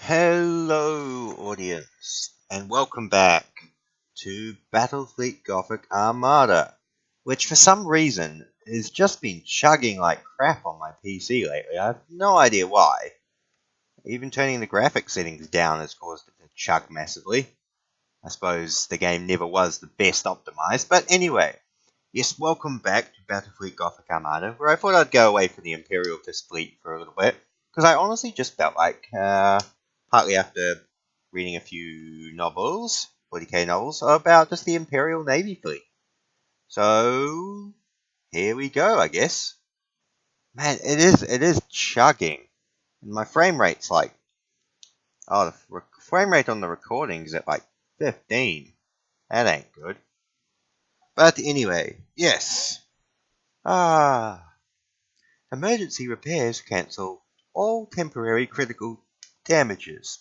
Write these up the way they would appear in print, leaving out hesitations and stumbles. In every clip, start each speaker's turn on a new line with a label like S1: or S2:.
S1: Hello, audience, and welcome back to Battlefleet Gothic Armada, which for some reason has just been chugging like crap on my PC lately. I have no idea why. Even turning the graphics settings down has caused it to chug massively. I suppose the game never was the best optimized, but anyway, yes, welcome back to Battlefleet Gothic Armada, where I thought I'd go away from the Imperial fleet for a little bit, because I honestly just felt like, partly after reading a few novels, 40k novels, about just the Imperial Navy fleet. So, here we go, I guess. Man, it is chugging. And my frame rate's like, the frame rate on the recording is at like 15. That ain't good. But anyway, yes. Emergency repairs cancel all temporary critical damages.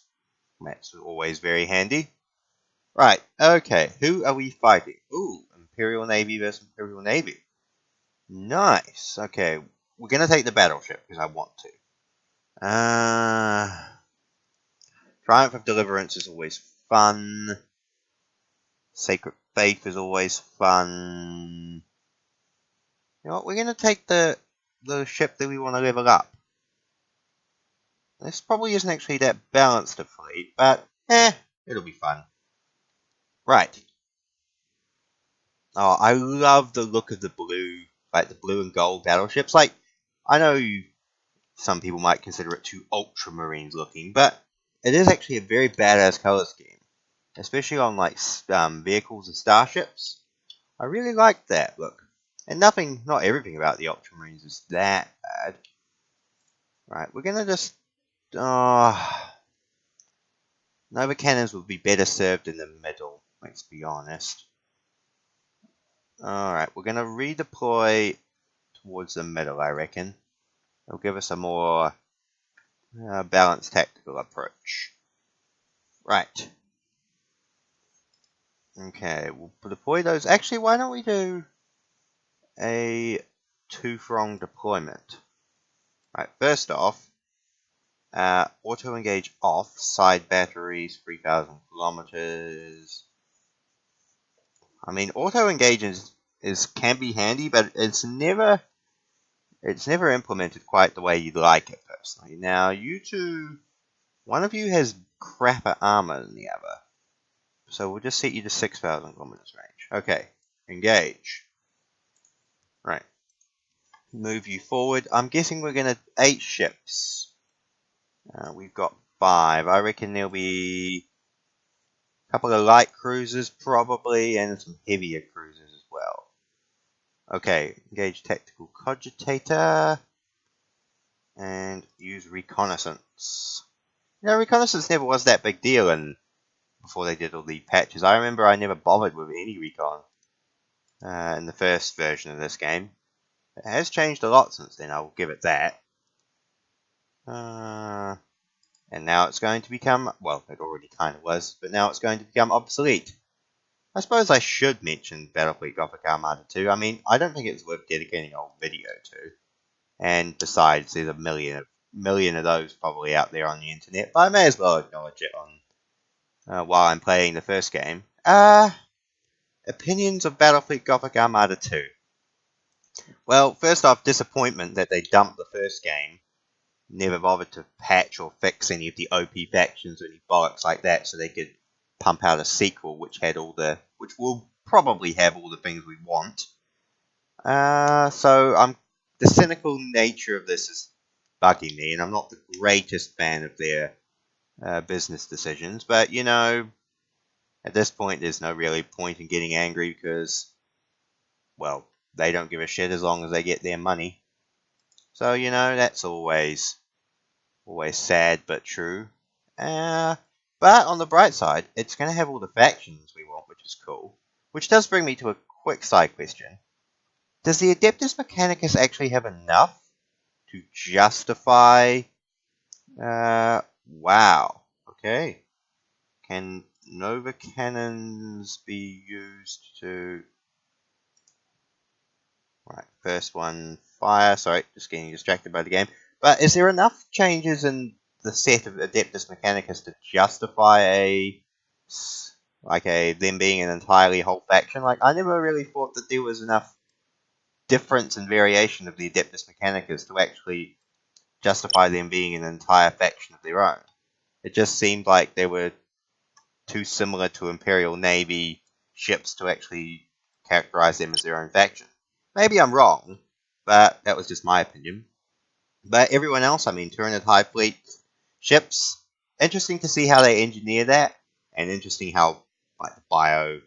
S1: That's always very handy. Right, okay, who are we fighting? Ooh, Imperial Navy versus Imperial Navy. Nice, okay, we're going to take the battleship because I want to. Triumph of Deliverance is always fun. Sacred Faith is always fun. You know what, we're going to take the ship that we want to level up. This probably isn't actually that balanced a fleet, but it'll be fun. Right. Oh, I love the look of the blue, like the blue and gold battleships. Like, I know some people might consider it too ultramarines looking, but it is actually a very badass color scheme, especially on like vehicles and starships. I really like that look. And not everything about the ultramarines is that bad. Right, we're gonna just Nova cannons would be better served in the middle, let's be honest. Alright, we're going to redeploy towards the middle, I reckon. It'll give us a more balanced tactical approach. Right. Okay, we'll deploy those. Actually, why don't we do a two-pronged deployment? Right, first off, auto-engage off, side batteries, 3,000 kilometers. I mean, auto-engage can be handy, but it's never implemented quite the way you'd like it, personally. Now, you two, one of you has crapper armor than the other. So we'll just set you to 6,000 kilometers range. Okay, engage. Right. Move you forward. I'm guessing we're going to 8 ships. We've got 5. I reckon there'll be a couple of light cruisers, probably, and some heavier cruisers as well. Okay, engage tactical cogitator. And use reconnaissance. You know, reconnaissance never was that big deal before they did all the patches. I remember I never bothered with any recon in the first version of this game. It has changed a lot since then, I'll give it that. And now it's going to become, well, it already kind of was, but now it's going to become obsolete. I suppose I should mention Battlefleet Gothic Armada 2. I mean, I don't think it's worth dedicating a whole video to. And besides, there's a million of those probably out there on the internet, but I may as well acknowledge it on while I'm playing the first game. Opinions of Battlefleet Gothic Armada 2. Well, first off, disappointment that they dumped the first game. Never bothered to patch or fix any of the OP factions or any bollocks like that, so they could pump out a sequel which will probably have all the things we want. So the cynical nature of this is bugging me, and I'm not the greatest fan of their business decisions, but, you know, at this point there's no really point in getting angry because, well, they don't give a shit as long as they get their money. So, you know, that's always sad but true. But on the bright side, it's going to have all the factions we want, which is cool. Which does bring me to a quick side question. Does the Adeptus Mechanicus actually have enough to justify... wow. Okay. Can Nova Cannons be used to... Right, first one, fire. Sorry, just getting distracted by the game. But is there enough changes in the set of Adeptus Mechanicus to justify them being an entirely whole faction. Like, I never really thought that there was enough difference and variation of the Adeptus Mechanicus to actually justify them being an entire faction of their own. It just seemed like they were too similar to Imperial Navy ships to actually characterize them as their own faction. Maybe I'm wrong, but that was just my opinion. But everyone else, I mean, Tyranid Hive Fleet ships, interesting to see how they engineer that, and interesting how like the Bio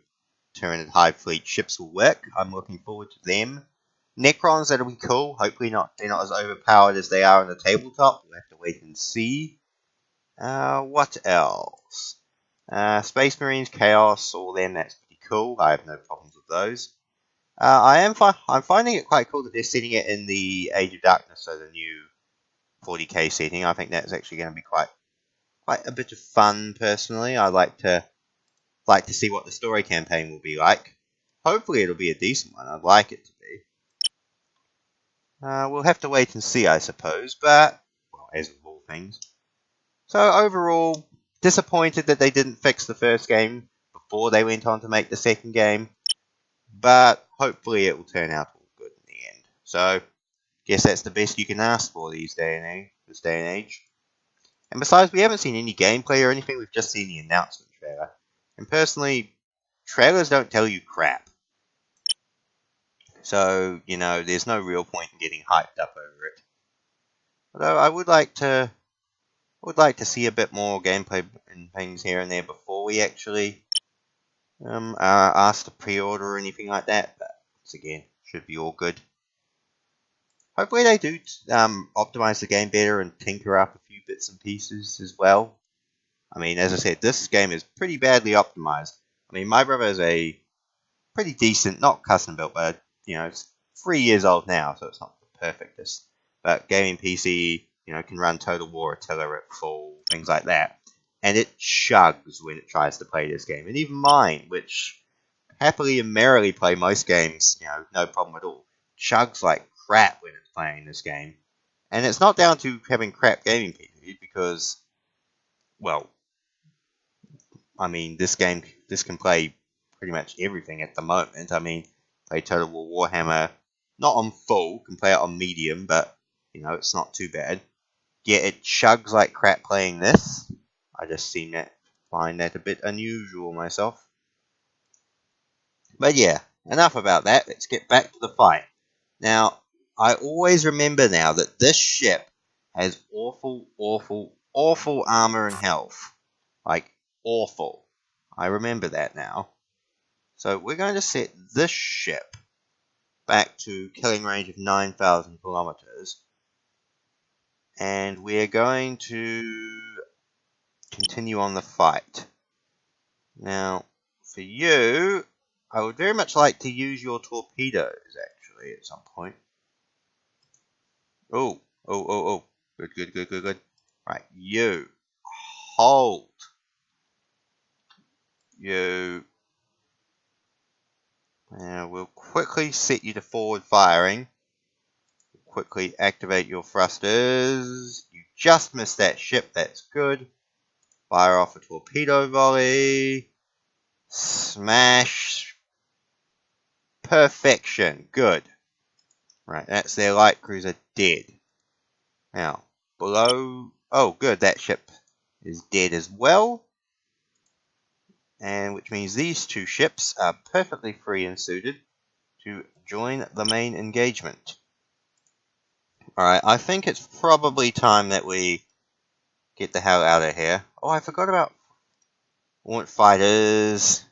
S1: Tyranid Hive Fleet ships will work. I'm looking forward to them. Necrons, that'll be cool. Hopefully they're not as overpowered as they are on the tabletop. We'll have to wait and see. What else? Space Marines, Chaos, all them, that's pretty cool. I have no problems with those. I'm finding it quite cool that they're setting it in the Age of Darkness, so the new 40k setting. I think that's actually going to be quite a bit of fun, personally. I like to see what the story campaign will be like. Hopefully it'll be a decent one. I'd like it to be. We'll have to wait and see, I suppose, but, well, as with all things. So overall, disappointed that they didn't fix the first game before they went on to make the second game, but hopefully it will turn out all good in the end. So, guess that's the best you can ask for this day and age. And besides, we haven't seen any gameplay or anything, we've just seen the announcement trailer. And personally, trailers don't tell you crap. So, you know, there's no real point in getting hyped up over it. Although I would like to see a bit more gameplay and things here and there before we actually are asked to pre-order or anything like that. But once again, should be all good. Hopefully they do optimize the game better and tinker up a few bits and pieces as well. I mean, as I said, this game is pretty badly optimized. I mean, my brother is a pretty decent, not custom built, but, you know, it's 3 years old now, so it's not the perfectest. But gaming PC, you know, can run Total War Attila at full, things like that. And it chugs when it tries to play this game. And even mine, which happily and merrily play most games, you know, no problem at all, chugs like crap when it's playing this game. And it's not down to having crap gaming PC, because, well, I mean, this can play pretty much everything at the moment. I mean, play Total War Warhammer, not on full, can play it on medium, but, you know, it's not too bad. Yeah, it chugs like crap playing this. I just find that a bit unusual myself. But yeah, enough about that. Let's get back to the fight. Now, I always remember now that this ship has awful, awful, awful armor and health. Like, awful. I remember that now. So we're going to set this ship back to killing range of 9,000 kilometers. And we're going to continue on the fight. Now, for you, I would very much like to use your torpedoes, actually, at some point. Oh. Good. Right, you. Hold. You. Now, we'll quickly set you to forward firing. Quickly activate your thrusters. You just missed that ship, that's good. Fire off a torpedo volley. Smash. Perfection. Good. Right, that's their light cruiser dead. Now, below... Oh, good, that ship is dead as well. And which means these two ships are perfectly free and suited to join the main engagement. Alright, I think it's probably time that we get the hell out of here. Oh, I forgot about... Warrant fighters.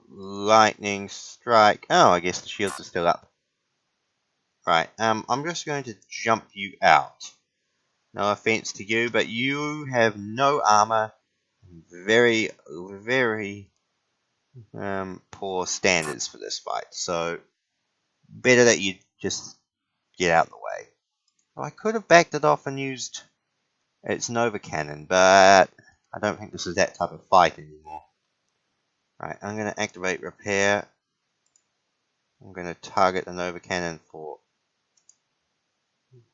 S1: Lightning strike. Oh, I guess the shields are still up. Right, I'm just going to jump you out. No offense to you, but you have no armor. Very, very poor standards for this fight. So, better that you just get out of the way. Well, I could have backed it off and used its Nova Cannon, but I don't think this is that type of fight anymore. Right, I'm going to activate repair. I'm going to target the Nova Cannon for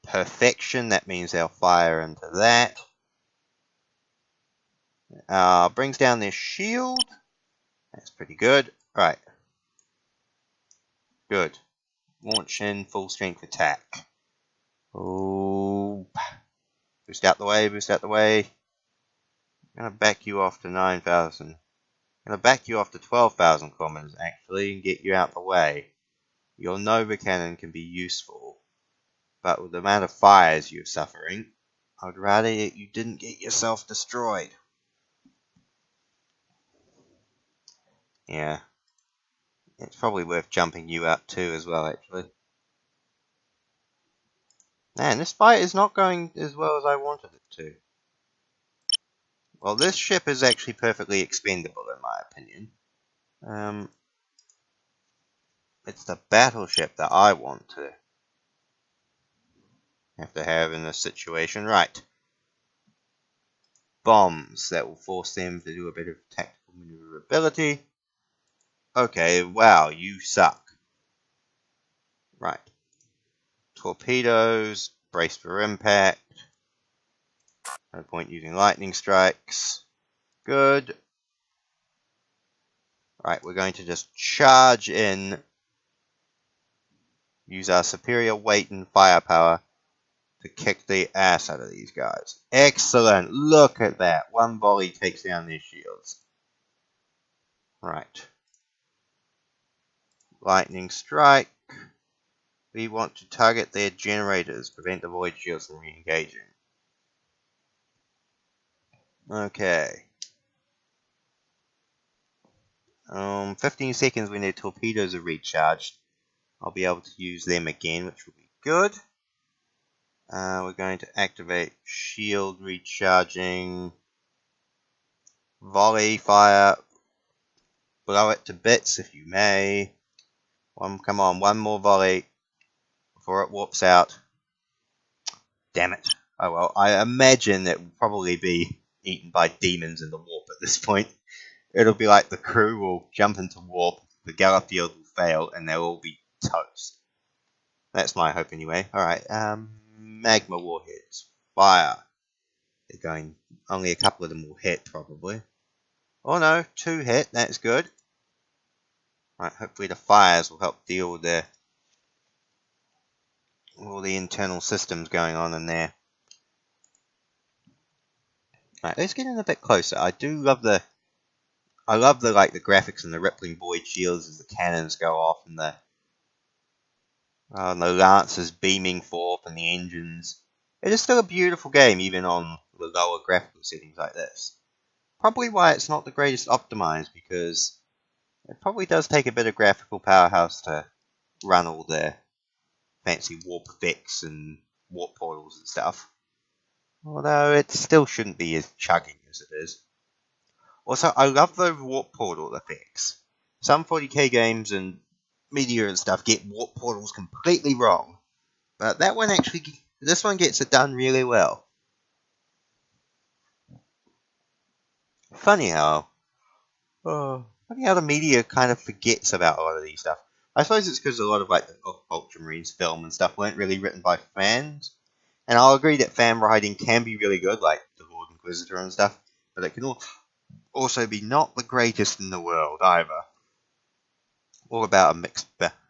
S1: Perfection, that means they'll fire into that. Brings down their shield. That's pretty good. Right. Good. Launch in full strength attack. Oh. Boost out the way, boost out the way. I'm going to back you off to 9,000. I'm going to back you off to 12,000 kilometers actually and get you out the way. Your Nova Cannon can be useful, but with the amount of fires you're suffering, I would rather you didn't get yourself destroyed. Yeah. It's probably worth jumping you up too as well, actually. Man, this fight is not going as well as I wanted it to. Well, this ship is actually perfectly expendable in my opinion. It's the battleship that I want to have in this situation. Right. Bombs that will force them to do a bit of tactical maneuverability. Okay, wow, you suck. Right. Torpedoes, brace for impact. No point using lightning strikes. Good. Right, we're going to just charge in. Use our superior weight and firepower to kick the ass out of these guys. Excellent. Look at that. One volley takes down their shields. Right. Lightning strike. We want to target their generators. Prevent the void shields from re-engaging. Okay. 15 seconds when their torpedoes are recharged. I'll be able to use them again, which will be good. We're going to activate shield recharging. Volley fire. Blow it to bits if you may. Come on, one more volley before it warps out. Damn it. Oh well, I imagine it will probably be eaten by demons in the warp at this point. It'll be like the crew will jump into warp, the Gallowfield will fail, and they'll all be toast. That's my hope anyway. Alright, magma warheads. Fire. They're going, only a couple of them will hit probably. Oh no, 2 hit, that's good. Right, hopefully the fires will help deal with all the internal systems going on in there. Right, let's get in a bit closer. I love the graphics and the rippling void shields as the cannons go off and the lancers beaming forth and the engines. It is still a beautiful game even on the lower graphical settings like this. Probably why it's not the greatest optimized, because it probably does take a bit of graphical powerhouse to run all the fancy warp effects and warp portals and stuff. Although it still shouldn't be as chugging as it is. Also, I love the warp portal effects. Some 40k games and media and stuff get warp portals completely wrong. But this one gets it done really well. Funny how the media kind of forgets about a lot of these stuff. I suppose it's because a lot of the Ultramarines film and stuff weren't really written by fans. And I'll agree that fan writing can be really good, like the Lord Inquisitor and stuff. But it can also be not the greatest in the world either. All about a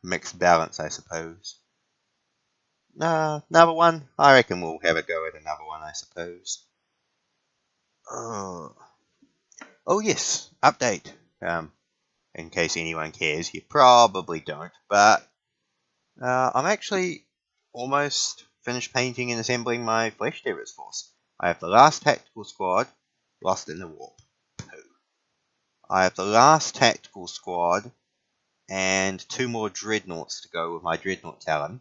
S1: mixed balance, I suppose. Another one? I reckon we'll have a go at another one, I suppose. Oh yes, update. In case anyone cares, you probably don't, but I'm actually almost finished painting and assembling my Flesh Terrors force. I have the last tactical squad, lost in the warp. Pooh. I have the last tactical squad and 2 more dreadnoughts to go with my dreadnought talon,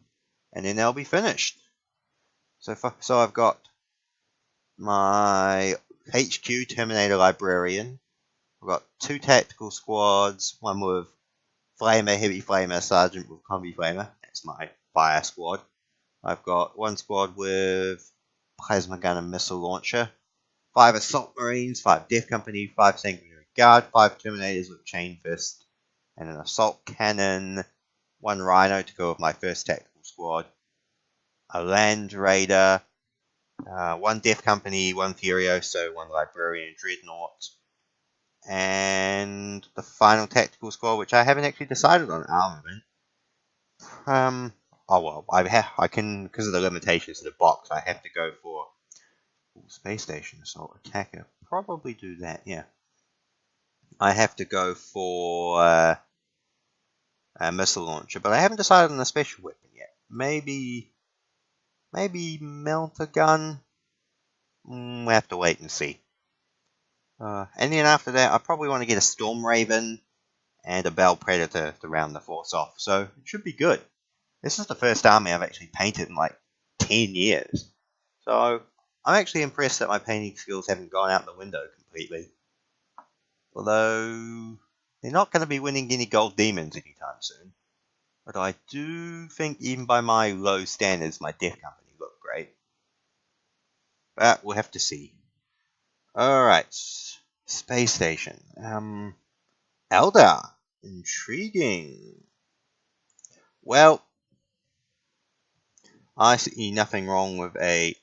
S1: and then they'll be finished. So I've got my HQ Terminator Librarian. I've got 2 tactical squads, one with Flamer, Heavy Flamer, Sergeant with Combi Flamer. That's my fire squad. I've got 1 squad with Plasma Gun and Missile Launcher, 5 Assault Marines, 5 Death Company, 5 Sanguinary Guard, 5 Terminators with Chain Fist, and an Assault Cannon, 1 Rhino to go with my first tactical squad. a Land Raider, one Death Company, one Furioso, one Librarian Dreadnought, and the final tactical squad, which I haven't actually decided on armament. Oh well, I can, because of the limitations of the box, I have to go for space station assault attacker. Probably do that, yeah. I have to go for a missile launcher, but I haven't decided on a special weapon yet. Maybe melt a gun. We'll have to wait and see. And then after that, I probably want to get a Storm Raven and a Bell Predator to round the force off. So it should be good. This is the first army I've actually painted in like 10 years. So I'm actually impressed that my painting skills haven't gone out the window completely. Although they're not going to be winning any gold demons anytime soon. But I do think even by my low standards, my Death Company look great. But we'll have to see. Alright, space station. Eldar. Intriguing. Well, I see nothing wrong with a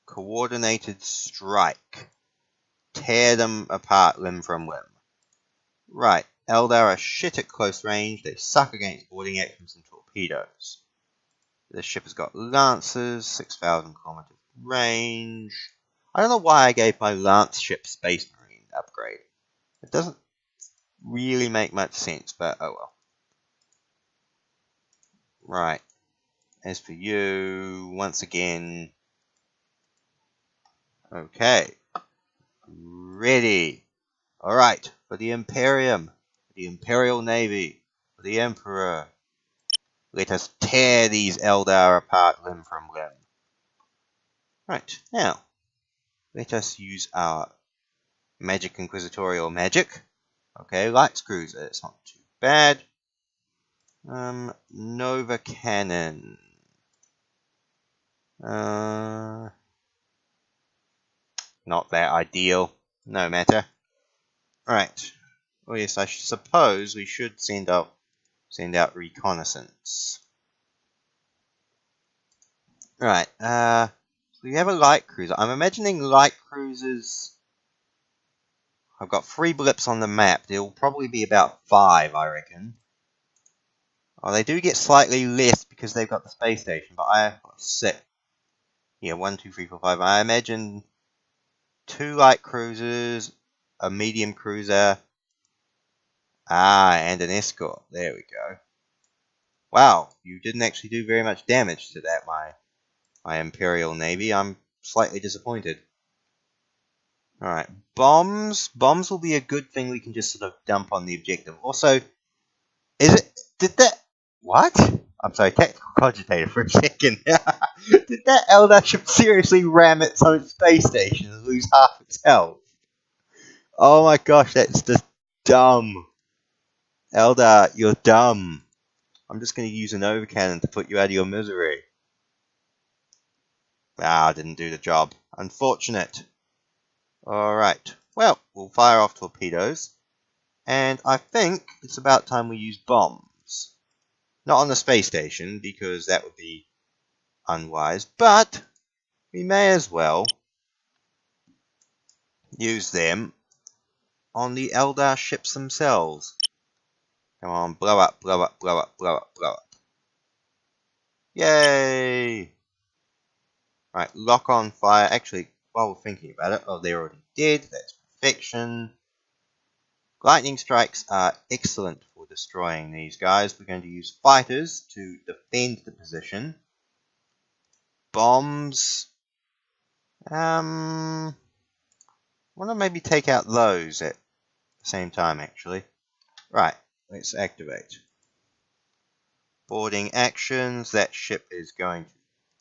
S1: coordinated strike. Tear them apart limb from limb. Right, Eldar are shit at close range. They suck against boarding actions and torpedoes. This ship has got lancers, 6,000 kilometers range. I don't know why I gave my lance ship Space Marine upgrade. It doesn't really make much sense, but oh well. Right. As for you, once again. Okay. Ready. Alright, for the Imperium, for the Imperial Navy, for the Emperor. Let us tear these Eldar apart limb from limb. Right, now, let us use our Magic Inquisitorial Magic. Okay, Lights Cruiser, it's not too bad. Nova Cannon. Not that ideal. No matter. Right. Oh yes, I suppose we should send out reconnaissance. Right. So we have a light cruiser. I'm imagining light cruisers. I've got 3 blips on the map. There'll probably be about 5, I reckon. Oh, they do get slightly less because they've got the space station, but I have 6. Yeah, 1, 2, 3, 4, 5. I imagine 2 light cruisers, a medium cruiser, and an escort. There we go. Wow, you didn't actually do very much damage to that, my Imperial Navy. I'm slightly disappointed. Alright, bombs. Bombs will be a good thing we can just sort of dump on the objective. Also, what? I'm sorry, tactical cogitator for a second. Did that Eldar ship seriously ram its own space station and lose half its health? Oh my gosh, that's just dumb. Eldar, you're dumb. I'm just going to use an overcannon to put you out of your misery. Didn't do the job. Unfortunate. Alright, well, we'll fire off torpedoes. And I think it's about time we use bombs. Not on the space station, because that would be unwise, but we may as well use them on the Eldar ships themselves. Come on, blow up, blow up, blow up, blow up, blow up. Yay! Right, lock on fire. Actually, while we're thinking about it, they're already dead. That's perfection. Lightning strikes are excellent for destroying these guys. We're going to use fighters to defend the position. Bombs. I want to maybe take out those at the same time, actually. Right, let's activate. Boarding actions. That ship is going to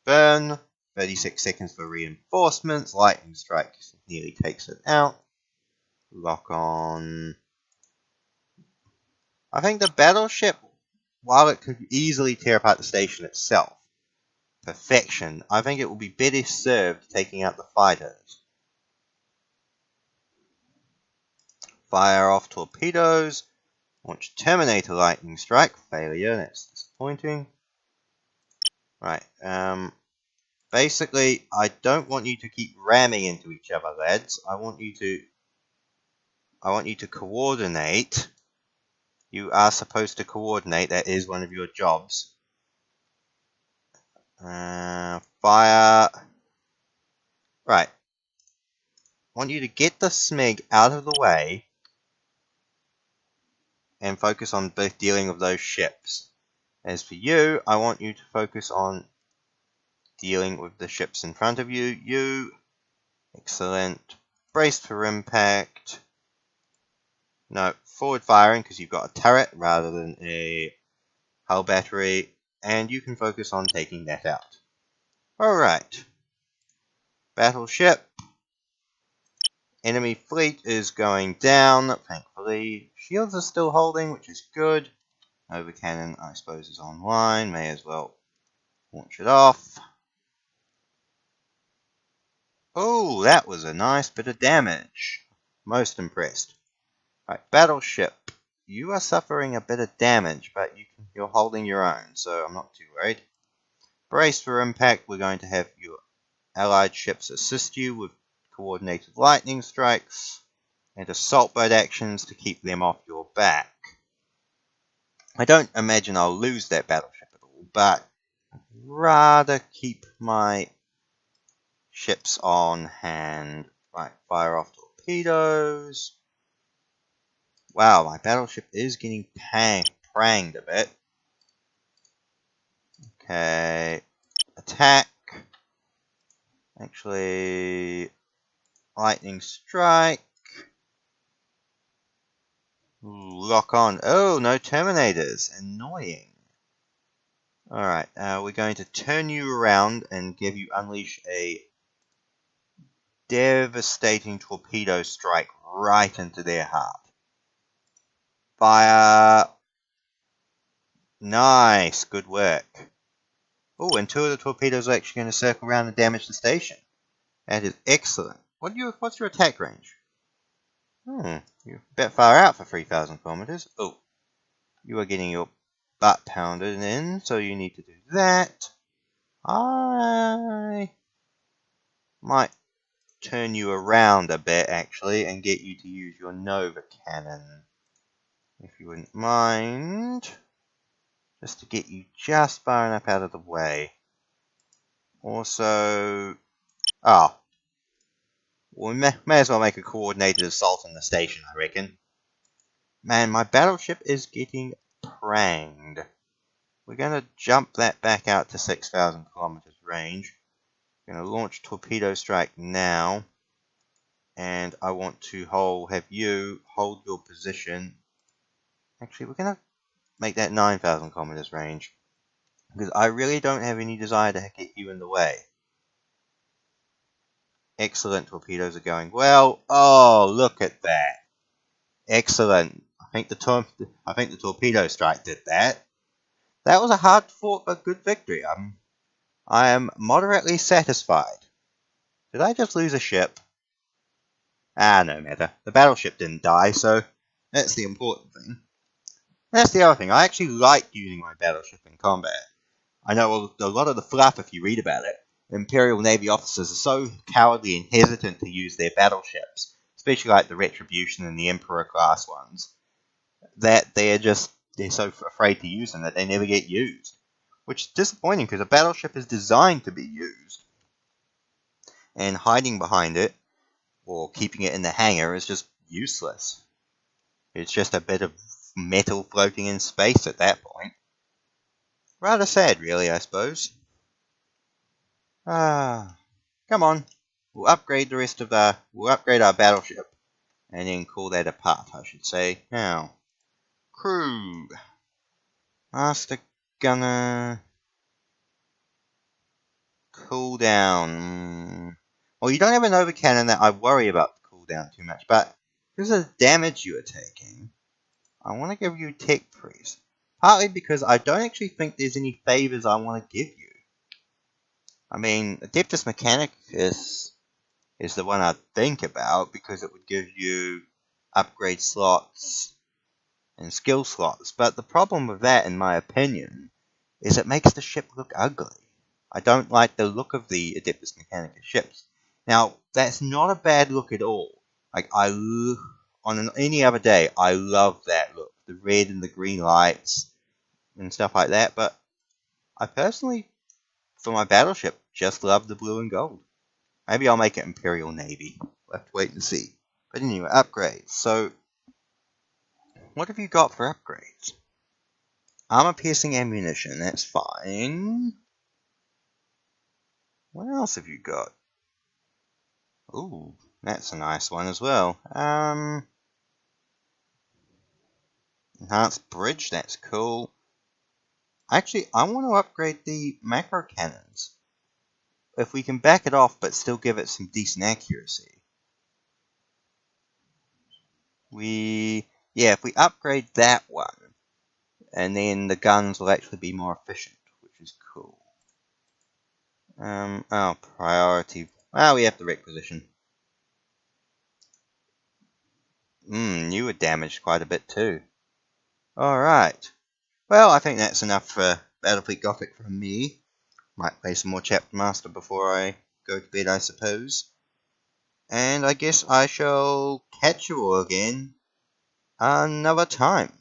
S1: burn. 36 seconds for reinforcements. Lightning strike nearly takes it out. Lock on. I think the battleship, while it could easily tear apart the station itself, perfection, I think it will be better served taking out the fighters. Fire off torpedoes. Launch Terminator lightning strike. Failure, that's disappointing. Right. Basically, I don't want you to keep ramming into each other, lads. I want you to coordinate. You are supposed to coordinate. That is one of your jobs. Fire. Right. I want you to get the smeg out of the way and focus on both dealing with those ships. As for you, I want you to focus on dealing with the ships in front of you. You, excellent. Braced for impact. No, forward firing because you've got a turret rather than a hull battery. And you can focus on taking that out. Alright. Battleship. Enemy fleet is going down, thankfully. Shields are still holding, which is good. Overcannon, I suppose, is online. May as well launch it off. Oh, that was a nice bit of damage. Most impressed. Right, battleship. You are suffering a bit of damage, but you're holding your own, so I'm not too worried. Brace for impact. We're going to have your allied ships assist you with coordinated lightning strikes and assault boat actions to keep them off your back. I don't imagine I'll lose that battleship at all, but I'd rather keep my ships on hand. Right, fire off torpedoes. Wow, my battleship is getting pranged a bit. Okay, attack. Actually, lightning strike. Ooh, lock on. Oh, no terminators. Annoying. Alright, we're going to turn you around and give you unleash a devastating torpedo strike right into their heart. Fire. Nice, good work. Oh, and 2 of the torpedoes are actually going to circle around and damage the station. That is excellent. What's your attack range? You're a bit far out for 3,000 kilometers. Oh, you are getting your butt pounded in, so you need to do that. I might turn you around a bit, actually, and get you to use your Nova Cannon. If you wouldn't mind. Just to get you just far enough out of the way. Also... Oh. We may as well make a coordinated assault on the station, I reckon. Man, my battleship is getting pranged. We're going to jump that back out to 6,000 kilometers range. We're going to launch torpedo strike now. And I want to have you hold your position. Actually, we're going to make that 9,000 kilometers range. Because I really don't have any desire to get you in the way. Excellent, torpedoes are going well. Oh, look at that. Excellent. I think the torpedo strike did that. That was a hard fought but good victory. I am moderately satisfied. Did I just lose a ship? Ah, no matter. The battleship didn't die, so that's the important thing. That's the other thing. I actually like using my battleship in combat. I know a lot of the fluff if you read about it. Imperial Navy officers are so cowardly and hesitant to use their battleships, especially like the Retribution and the Emperor class ones, that they're so afraid to use them that they never get used. Which is disappointing because a battleship is designed to be used. And hiding behind it, or keeping it in the hangar, is just useless. It's just a bit of metal floating in space at that point. Rather sad, really, I suppose. Come on. We'll upgrade our battleship. And then call that a part, I should say. Now, crew. Master Gunner. Cooldown. Well, you don't have an overcannon that I worry about the cooldown too much, but because of the damage you are taking, I want to give you tech freeze. Partly because I don't actually think there's any favors I want to give you. I mean, Adeptus Mechanicus is the one I'd think about because it would give you upgrade slots and skill slots. But the problem with that, in my opinion, is it makes the ship look ugly. I don't like the look of the Adeptus Mechanicus ships. Now, that's not a bad look at all. Like, any other day, I love that look. The red and the green lights and stuff like that. But I personally, for my battleship, just love the blue and gold. Maybe I'll make it Imperial Navy. We'll have to wait and see. But anyway, upgrades. So, what have you got for upgrades? Armor-piercing ammunition, that's fine. What else have you got? Ooh, that's a nice one as well. Enhanced bridge, that's cool. Actually, I want to upgrade the macro cannons. If we can back it off but still give it some decent accuracy. If we upgrade that one, and then the guns will actually be more efficient, which is cool. Priority. Well, we have the requisition. You were damaged quite a bit too. Alright. Well, I think that's enough for Battlefleet Gothic from me. Might play some more Chapter Master before I go to bed, I suppose. And I guess I shall catch you all again another time.